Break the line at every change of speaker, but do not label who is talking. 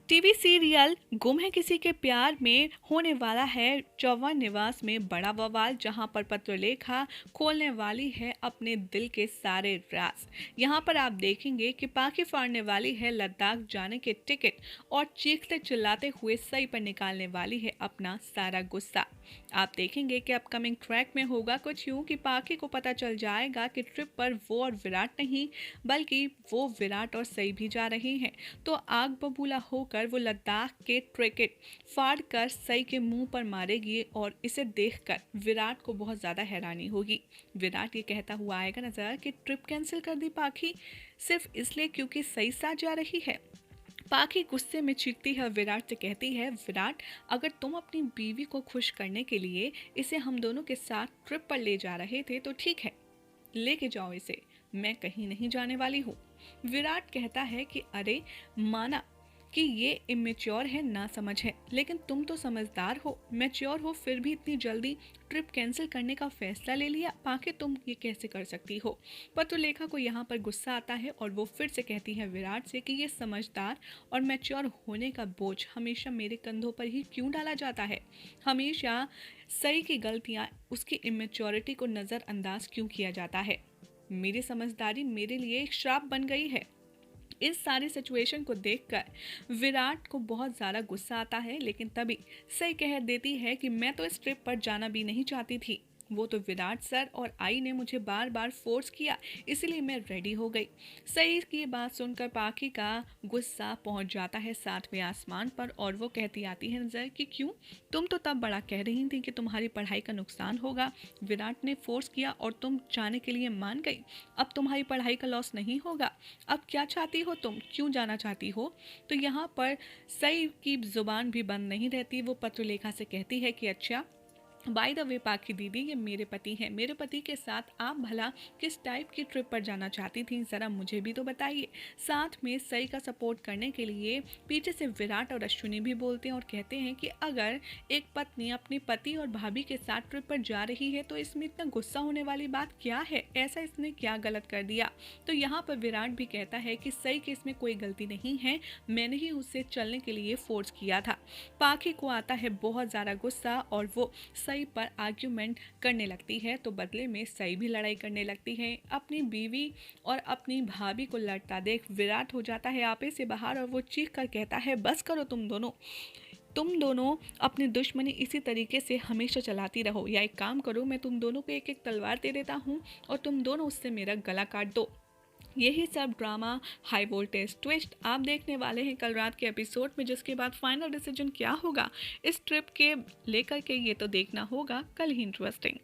TV serial गुम है किसी के प्यार में होने वाला है चौहान निवास में बड़ा बवाल, जहां पर पत्रलेखा खोलने वाली है अपने दिल के सारे राज। यहां पर आप देखेंगे कि पाखी फाड़ने वाली है लद्दाख जाने के टिकट और चीखते चिल्लाते हुए सही पर निकालने वाली है अपना सारा गुस्सा। आप देखेंगे कि अपकमिंग ट्रैक में होगा कुछ यूं कि पाखी को पता चल जाएगा कि ट्रिप पर वो और विराट नहीं बल्कि वो विराट और सई भी जा रहे हैं। तो आग बबूला होकर वो लद्दाख के टिकट फाड़ कर सई के मुंह पर मारेगी और इसे देखकर विराट को बहुत ज़्यादा हैरानी होगी। विराट ये कहता हुआ आएगा नजर कि ट्रिप कैंसिल कर दी पाखी सिर्फ इसलिए क्योंकि सई साथ जा रही है। पाखी गुस्से में चीखती है, विराट से कहती है, विराट अगर तुम अपनी बीवी को खुश करने के लिए इसे हम दोनों के साथ ट्रिप पर ले जा रहे थे तो ठीक है, लेके जाओ इसे, मैं कहीं नहीं जाने वाली हूँ। विराट कहता है कि अरे माना कि ये इमेच्योर है, ना समझ है, लेकिन तुम तो समझदार हो, मैच्योर हो, फिर भी इतनी जल्दी ट्रिप कैंसिल करने का फैसला ले लिया। पाके तुम ये कैसे कर सकती हो। पत्रलेखा को यहाँ पर गुस्सा आता है और वो फिर से कहती है विराट से कि ये समझदार और मैच्योर होने का बोझ हमेशा मेरे कंधों पर ही क्यों डाला जाता है। हमेशा सही की गलतियाँ, उसकी इमेच्योरिटी को नज़रअंदाज क्यों किया जाता है। मेरी समझदारी मेरे लिए एक श्राप बन गई है। इस सारी सिचुएशन को देखकर विराट को बहुत ज़्यादा गुस्सा आता है, लेकिन तभी सही कह देती है कि मैं तो इस ट्रिप पर जाना भी नहीं चाहती थी, वो तो विराट सर और आई ने मुझे बार बार फोर्स किया, इसलिए मैं रेडी हो गई। सही की बात सुनकर पाखी का गुस्सा पहुंच जाता है 7वें आसमान पर और वो कहती आती है नजर कि क्यों, तुम तो तब बड़ा कह रही थी कि तुम्हारी पढ़ाई का नुकसान होगा, विराट ने फोर्स किया और तुम जाने के लिए मान गई, अब तुम्हारी पढ़ाई का लॉस नहीं होगा, अब क्या चाहती हो तुम, क्यों जाना चाहती हो। तो यहाँ पर सही की जुबान भी बंद नहीं रहती, वो पत्रलेखा से कहती है कि अच्छा बाय द वे पाखी दीदी, ये मेरे पति हैं, मेरे पति के साथ आप भला किस टाइप की ट्रिप पर जाना चाहती थी, ज़रा मुझे भी तो बताइए। साथ में सई का सपोर्ट करने के लिए पीछे से विराट और अश्विनी भी बोलते हैं और कहते हैं कि अगर एक पत्नी अपने पति और भाभी के साथ ट्रिप पर जा रही है तो इसमें इतना गुस्सा होने वाली बात क्या है, ऐसा इसने क्या गलत कर दिया। तो यहाँ पर विराट भी कहता है कि सई के इसमें कोई गलती नहीं है, मैंने ही उसे चलने के लिए फोर्स किया था। पाखी को आता है बहुत ज़्यादा गुस्सा और वो सई पर आर्ग्यूमेंट करने लगती है, तो बदले में सई भी लड़ाई करने लगती है। अपनी बीवी और अपनी भाभी को लड़ता देख विराट हो जाता है आपे से बाहर और वो चीख कर कहता है, बस करो तुम दोनों अपनी दुश्मनी इसी तरीके से हमेशा चलाती रहो, या एक काम करो, मैं तुम दोनों को एक एक तलवार दे देता हूँ और तुम दोनों उससे मेरा गला काट दो। यही सब ड्रामा हाई वोल्टेज ट्विस्ट आप देखने वाले हैं कल रात के एपिसोड में, जिसके बाद फाइनल डिसीजन क्या होगा इस ट्रिप के लेकर के ये तो देखना होगा कल ही। इंटरेस्टिंग।